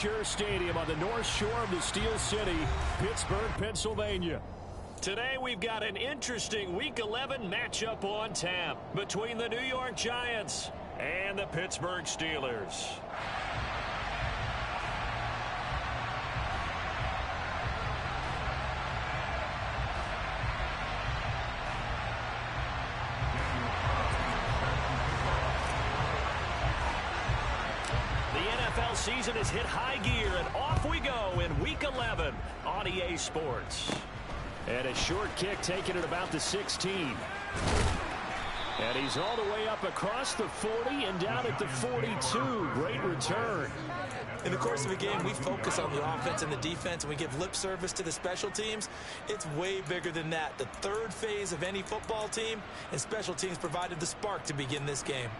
Stadium on the north shore of the Steel City, Pittsburgh, Pennsylvania. Today we've got an interesting Week 11 matchup on tap between the New York Giants and the Pittsburgh Steelers. Season has hit high gear, and off we go in Week 11 on EA Sports. And a short kick taken at about the 16. And he's all the way up across the 40 and down at the 42. Great return. In the course of a game, we focus on the offense and the defense, and we give lip service to the special teams. It's way bigger than that. The third phase of any football team, and special teams provided the spark to begin this game.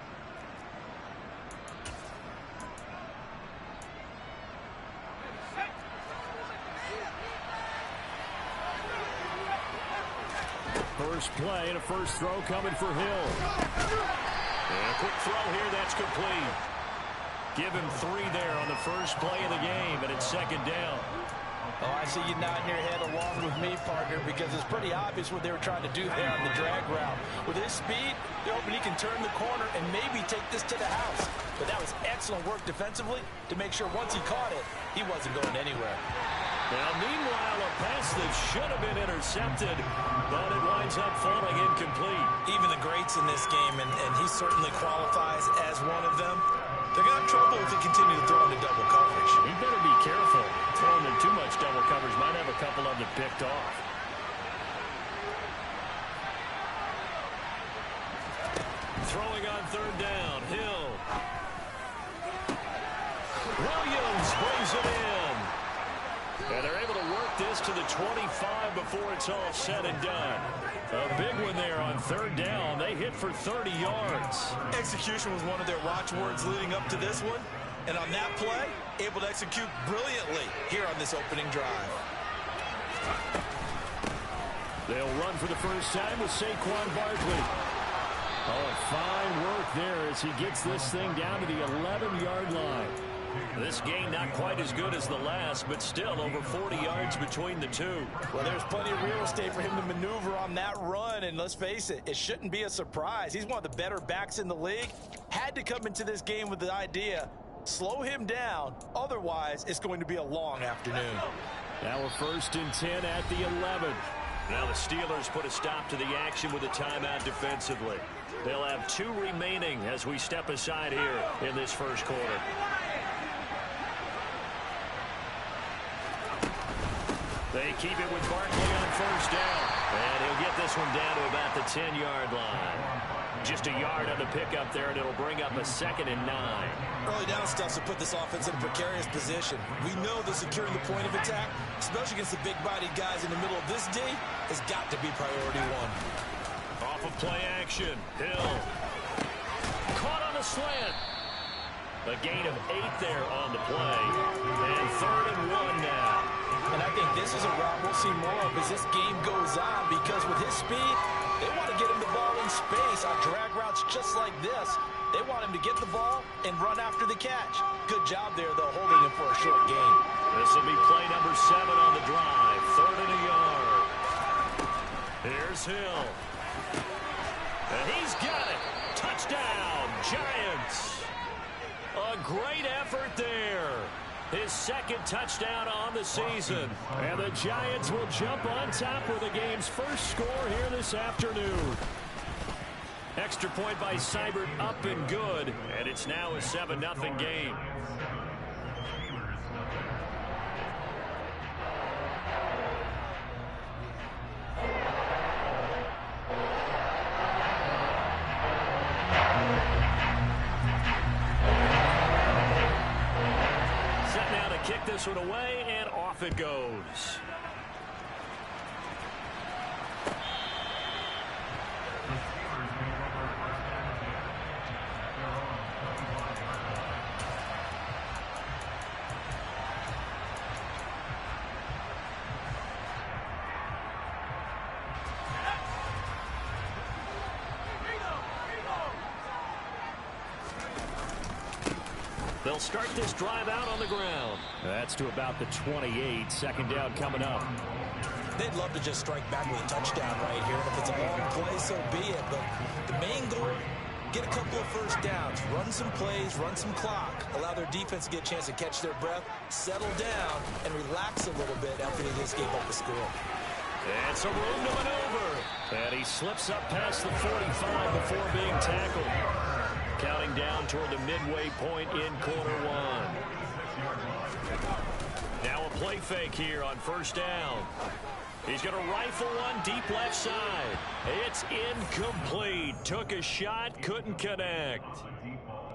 First play and a first throw coming for Hill. And a quick throw here, that's complete. Give him 3 there on the first play of the game, and it's second down. Oh, I see you nodding your head along with me, partner, because it's pretty obvious what they were trying to do there on the drag route. With his speed, they're hoping he can turn the corner and maybe take this to the house. But that was excellent work defensively to make sure once he caught it, he wasn't going anywhere. Now, meanwhile, a pass that should have been intercepted, but it winds up falling incomplete. Even the greats in this game, and he certainly qualifies as one of them, they're going to have trouble if they continue to throw into double coverage. He better be careful. Throwing in too much double coverage might have a couple of them picked off. Throwing on third down, Hill. Williams brings it in. And they're able to work this to the 25 before it's all said and done. A big one there on third down. They hit for 30 yards. Execution was one of their watchwords leading up to this one. And on that play, able to execute brilliantly here on this opening drive. They'll run for the first time with Saquon Barkley. Oh, fine work there as he gets this thing down to the 11-yard line. This game not quite as good as the last, but still over 40 yards between the two. Well, there's plenty of real estate for him to maneuver on that run, and let's face it, it shouldn't be a surprise. He's one of the better backs in the league. Had to come into this game with the idea, slow him down, otherwise it's going to be a long afternoon. Now we're first and 10 at the 11. Now the Steelers put a stop to the action with a timeout defensively. They'll have 2 remaining as we step aside here in this first quarter. They keep it with Barkley on first down. And he'll get this one down to about the 10-yard line. Just a yard on the pickup there, and it'll bring up a 2nd and 9. Early down stuff to put this offense in a precarious position. We know that securing the point of attack, especially against the big-bodied guys in the middle of this D, has got to be priority 1. Off of play action, Hill. Caught on the slant. A gain of 8 there on the play. And 3rd and 1 now. And I think this is a route we'll see more of as this game goes on, because with his speed, they want to get him the ball in space on drag routes just like this. They want him to get the ball and run after the catch. Good job there, though, holding him for a short gain. This will be play number 7 on the drive. 3rd and a yard. Here's Hill. And he's got it. Touchdown, Giants. A great effort there. His 2nd touchdown on the season. And the Giants will jump on top with the game's first score here this afternoon. Extra point by Seibert up and good. And it's now a 7-0 game. Kick this one away, and off it goes. They'll They'll start this drive out on the ground. That's to about the 28. Second down coming up. They'd love to just strike back with a touchdown right here. And if it's a long play, so be it. But the main goal, get a couple of first downs, run some plays, run some clock, allow their defense to get a chance to catch their breath, settle down, and relax a little bit after they just gave up the score. And some room to maneuver. And he slips up past the 45 before being tackled. Counting down toward the midway point in quarter one. Now a play fake here on first down. He's going to rifle one deep left side. It's incomplete. Took a shot, couldn't connect.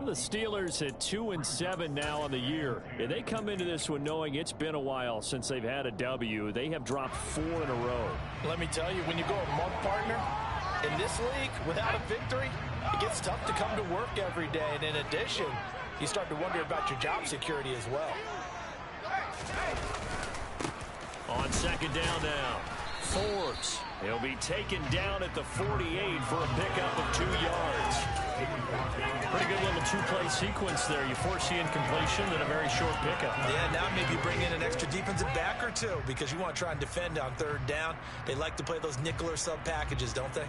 The Steelers at 2-7 now on the year. And they come into this one knowing it's been a while since they've had a W. They have dropped 4 in a row. Let me tell you, when you go a month, partner, in this league without a victory, it gets tough to come to work every day. And in addition, you start to wonder about your job security as well. On second down now, Forbes. He'll be taken down at the 48 for a pickup of 2 yards. Pretty good little two-play sequence there. You force the incompletion, then a very short pickup. Yeah, now maybe bring in an extra defensive back or two because you want to try and defend on third down. They like to play those nickel or sub packages, don't they?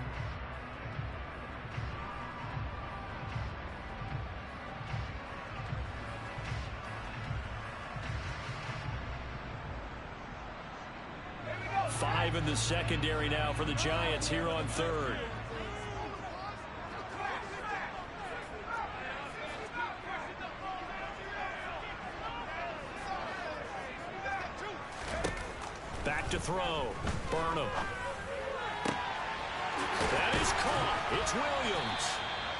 Five in the secondary now for the Giants here on third. Back to throw. Burnham. That is caught. It's Williams.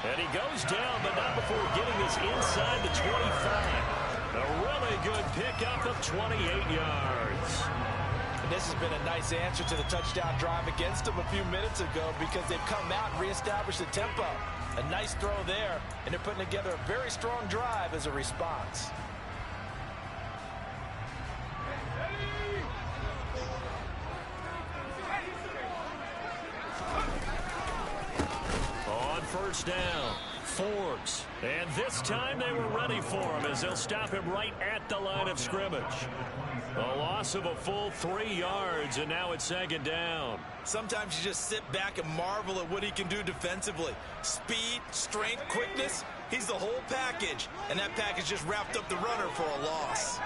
And he goes down, but not before getting this inside the 25. A really good pickup of 28 yards. And this has been a nice answer to the touchdown drive against them a few minutes ago because they've come out and reestablished the tempo. A nice throw there, and they're putting together a very strong drive as a response. On first down, Forbes. And this time they were ready for him as they'll stop him right at the line of scrimmage. A loss of a full 3 yards, and now it's second down. Sometimes you just sit back and marvel at what he can do defensively. Speed, strength, quickness, he's the whole package. And that package just wrapped up the runner for a loss.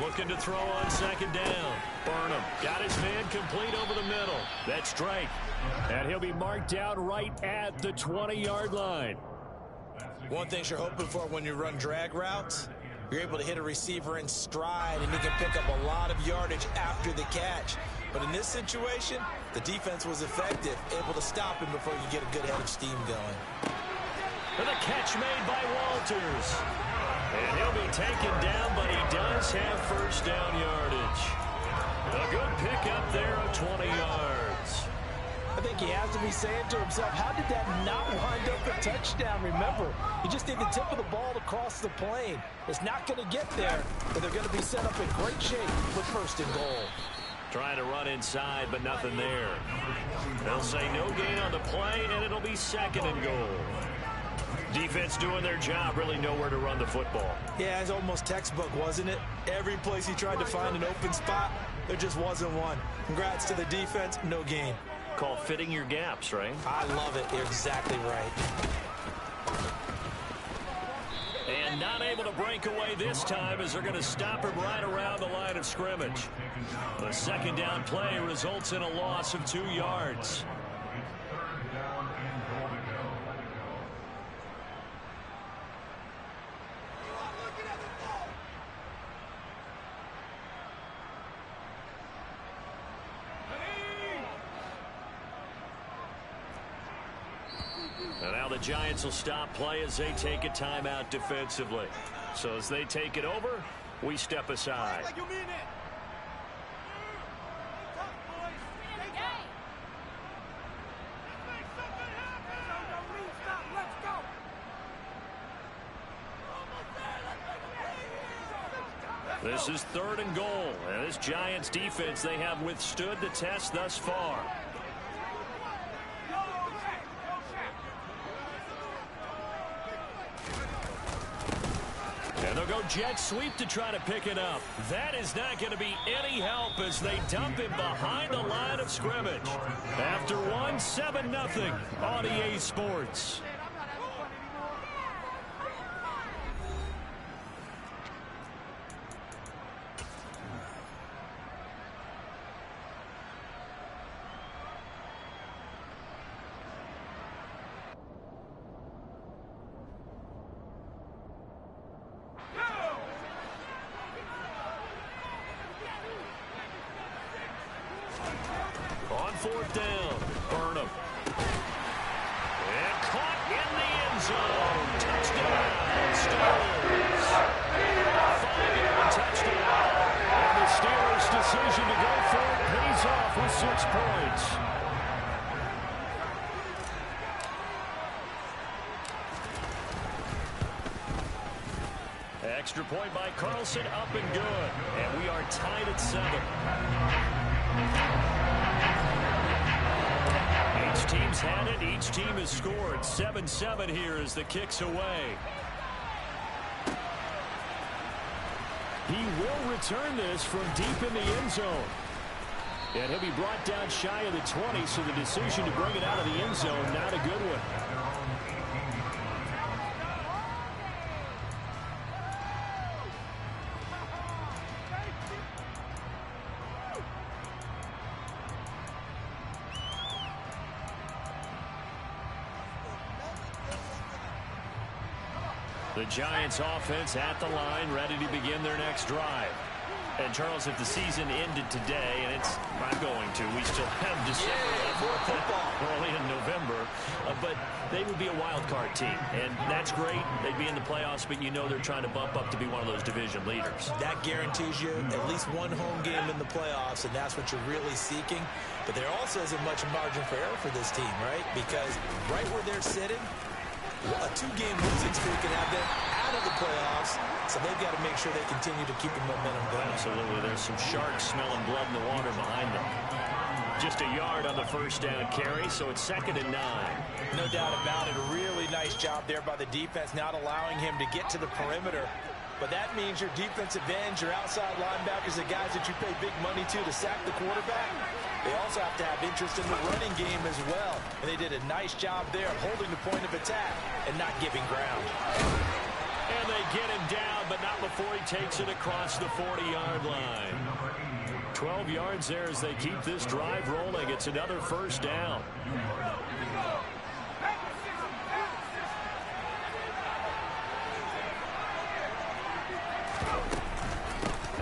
Looking to throw on second down. Burnham got his man complete over the middle. That's Drake. And he'll be marked out right at the 20-yard line. One thing you're hoping for when you run drag routes, you're able to hit a receiver in stride, and he can pick up a lot of yardage after the catch. But in this situation, the defense was effective, able to stop him before you get a good head of steam going. And the catch made by Walters. And he'll be taken down, but he does have first down yardage. A good pickup there of 20 yards. I think he has to be saying to himself, how did that not wind up a touchdown? Remember, he just did the tip of the ball across the plane. It's not going to get there, but they're going to be set up in great shape with first and goal. Trying to run inside, but nothing there. They'll say no gain on the play, and it'll be second and goal. Defense doing their job, really nowhere to run the football. Yeah, it's almost textbook, wasn't it? Every place he tried to find an open spot, there just wasn't one. Congrats to the defense, no gain. Called fitting your gaps, right? I love it. You're exactly right. And not able to break away this time as they're going to stop him right around the line of scrimmage. The second down play results in a loss of 2 yards. And now the Giants will stop play as they take a timeout defensively. So as they take it over, we step aside. This is third and goal. And this Giants defense, they have withstood the test thus far. jet sweep to try to pick it up. That is not going to be any help as they dump him behind the line of scrimmage. After one, 7-0 on EA Sports. On fourth down, Burnham. And caught in the end zone. Touchdown, Steelers. 5-yard touchdown. And the Steelers' decision to go for it pays off with 6 points. Extra point by Carlson, up and good. And we are tied at 7. Each team's had it. Each team has scored. 7-7 here as the kick's away. He will return this from deep in the end zone. And he'll be brought down shy of the 20, so the decision to bring it out of the end zone, not a good one. The Giants offense at the line, ready to begin their next drive. And Charles, if the season ended today, and it's not going to, we still have December early in November, but they would be a wild card team, and that's great. They'd be in the playoffs, but you know they're trying to bump up to be one of those division leaders. That guarantees you at least one home game in the playoffs, and that's what you're really seeking. But there also isn't much margin for error for this team, right? Because right where they're sitting, a 2-game losing streak can have them out of the playoffs, so they've got to make sure they continue to keep the momentum going. Absolutely. There's some sharks smelling blood in the water behind them. Just a yard on the first down carry, so it's 2nd and 9. No doubt about it. A really nice job there by the defense, not allowing him to get to the perimeter. But that means your defensive ends, your outside linebackers, the guys that you pay big money to sack the quarterback, they also have to have interest in the running game as well. And they did a nice job there of holding the point of attack and not giving ground. And they get him down, but not before he takes it across the 40-yard line. 12 yards there as they keep this drive rolling. It's another first down.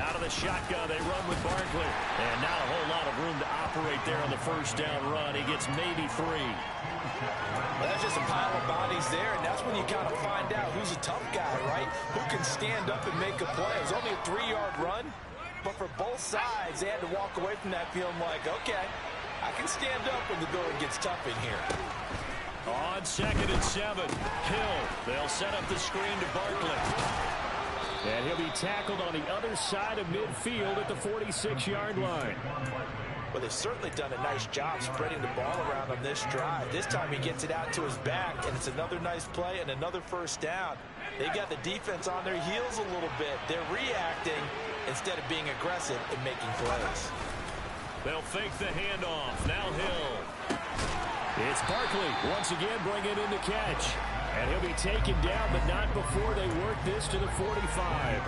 Out of the shotgun, they run with Barkley. And not a whole lot of room to operate there on the first down run. He gets maybe 3. Well, that's just a pile of bodies there, and that's when you kind of find out who's a tough guy, right? Who can stand up and make a play. It was only a 3-yard run, but for both sides, they had to walk away from that feeling like, okay, I can stand up when the going gets tough in here. On 2nd and 7, Hill. They'll set up the screen to Barkley. And he'll be tackled on the other side of midfield at the 46-yard line. Well, they've certainly done a nice job spreading the ball around on this drive. This time he gets it out to his back, and it's another nice play and another first down. They got the defense on their heels a little bit. They're reacting instead of being aggressive and making plays. They'll fake the handoff. Now Hill. It's Barkley once again bringing in the catch. And he'll be taken down, but not before they work this to the 45.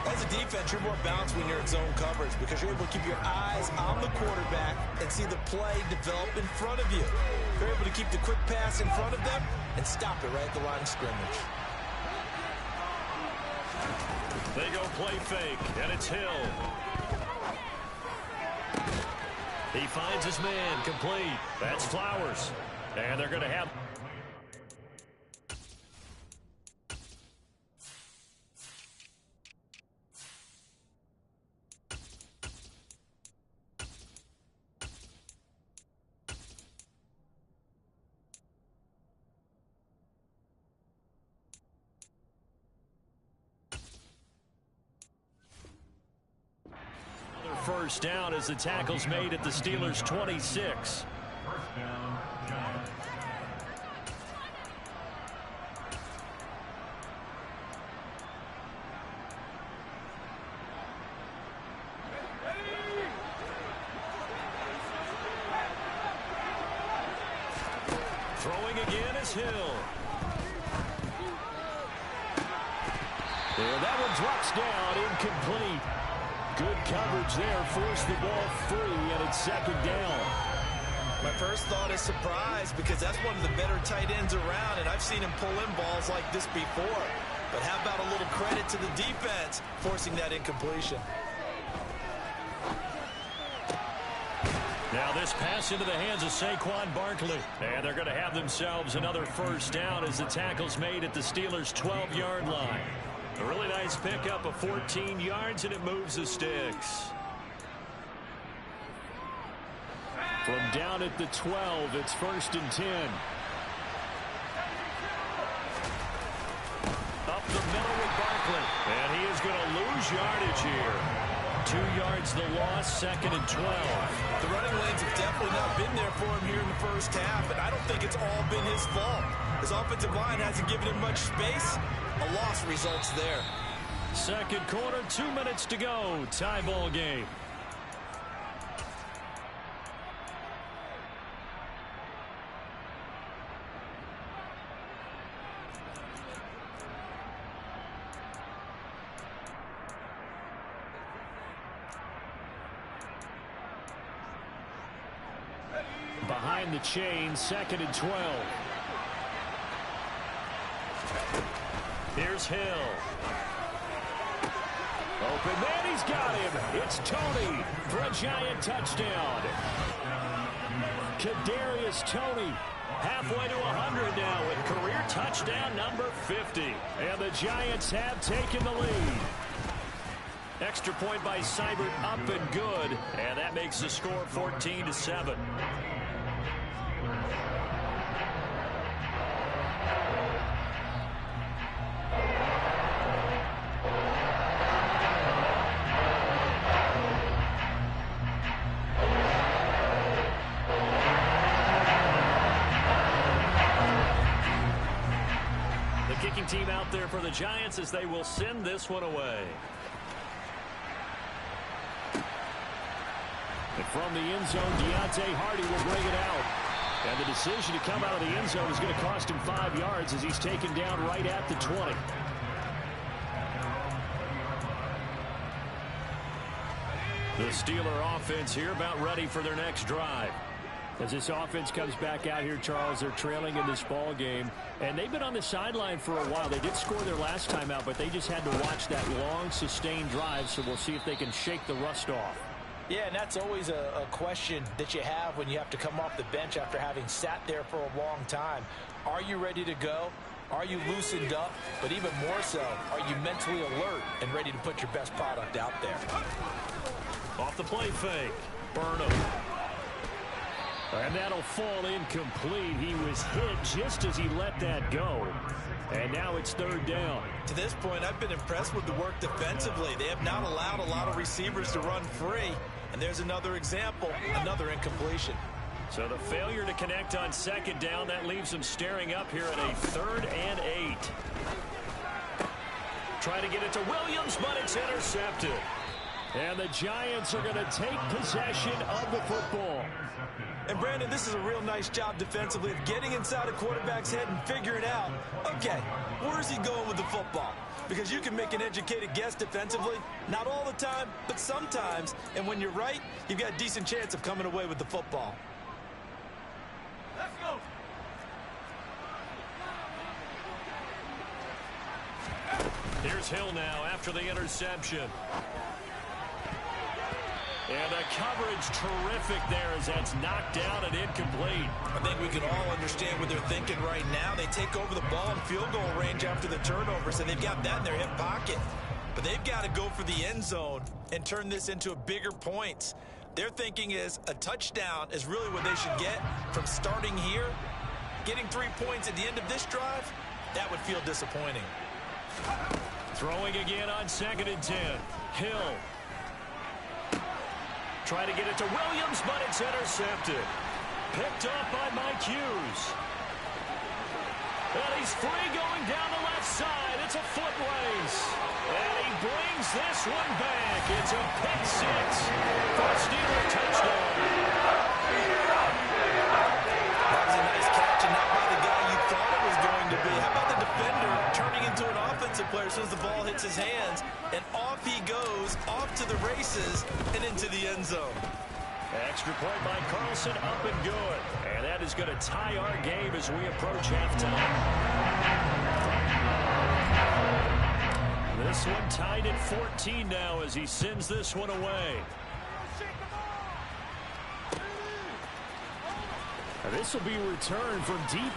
As a defense, you're more balanced when you're in zone coverage because you're able to keep your eyes on the quarterback and see the play develop in front of you. You're able to keep the quick pass in front of them and stop it right at the line of scrimmage. They go play fake, and it's Hill. He finds his man, complete. That's Flowers. And they're going to have... first down as the tackle's made at the Steelers' 26. Throwing again is Hill. And that one drops down, incomplete. Good coverage there, forced the ball free, and it's second down. My first thought is surprise, because that's one of the better tight ends around, and I've seen him pull in balls like this before. But how about a little credit to the defense forcing that incompletion? Now this pass into the hands of Saquon Barkley. And they're going to have themselves another first down as the tackle's made at the Steelers' 12-yard line. A really nice pickup of 14 yards, and it moves the sticks. From down at the 12, it's 1st and 10. Up the middle with Barkley. And he is going to lose yardage here. 2 yards the loss, 2nd and 12. The running lanes have definitely not been there for him here in the first half, and I don't think it's all been his fault. His offensive line hasn't given him much space. A loss results there. Second quarter, 2 minutes to go. Tie ball game. Behind the chain, 2nd and 12. Here's Hill. Open man, he's got him. It's Toney for a Giant touchdown. Kadarius Toney halfway to 100 now with career touchdown number 50. And the Giants have taken the lead. Extra point by Seibert, up and good. And that makes the score 14-7. Kicking team out there for the Giants as they will send this one away. And from the end zone, Deontay Hardy will bring it out. And the decision to come out of the end zone is going to cost him 5 yards as he's taken down right at the 20. The Steeler offense here about ready for their next drive. As this offense comes back out here, Charles, they're trailing in this ball game. And they've been on the sideline for a while. They did score their last time out, but they just had to watch that long, sustained drive. So we'll see if they can shake the rust off. Yeah, and that's always a question that you have when you have to come off the bench after having sat there for a long time. Are you ready to go? Are you loosened up? But even more so, are you mentally alert and ready to put your best product out there? Off the play fake. Burnham. And that'll fall incomplete. He was hit just as he let that go. And now it's 3rd down. To this point, I've been impressed with the work defensively. They have not allowed a lot of receivers to run free. And there's another example, another incompletion. So the failure to connect on 2nd down, that leaves them staring up here at a 3rd and 8. Trying to get it to Williams, but it's intercepted. And the Giants are going to take possession of the football. And, Brandon, this is a real nice job defensively of getting inside a quarterback's head and figuring out, okay, where's he going with the football? Because you can make an educated guess defensively, not all the time, but sometimes. And when you're right, you've got a decent chance of coming away with the football. Let's go. Here's Hill now after the interception. And the coverage terrific there as that's knocked down and incomplete. I think we can all understand what they're thinking right now. They take over the ball in field goal range after the turnover, so they've got that in their hip pocket. But they've got to go for the end zone and turn this into a bigger points. Their thinking is a touchdown is really what they should get from starting here. Getting 3 points at the end of this drive, that would feel disappointing. Throwing again on 2nd and 10. Hill. Trying to get it to Williams, but it's intercepted. Picked up by Mike Hughes. And he's free going down the left side. It's a foot race. And he brings this one back. It's a pick six for a Steeler touchdown. That was a nice catch and not by gets his hands, and off he goes, off to the races, and into the end zone. Extra point by Carlson, up and good. And that is going to tie our game as we approach halftime. This one tied at 14 now as he sends this one away. This will be returned from deep in.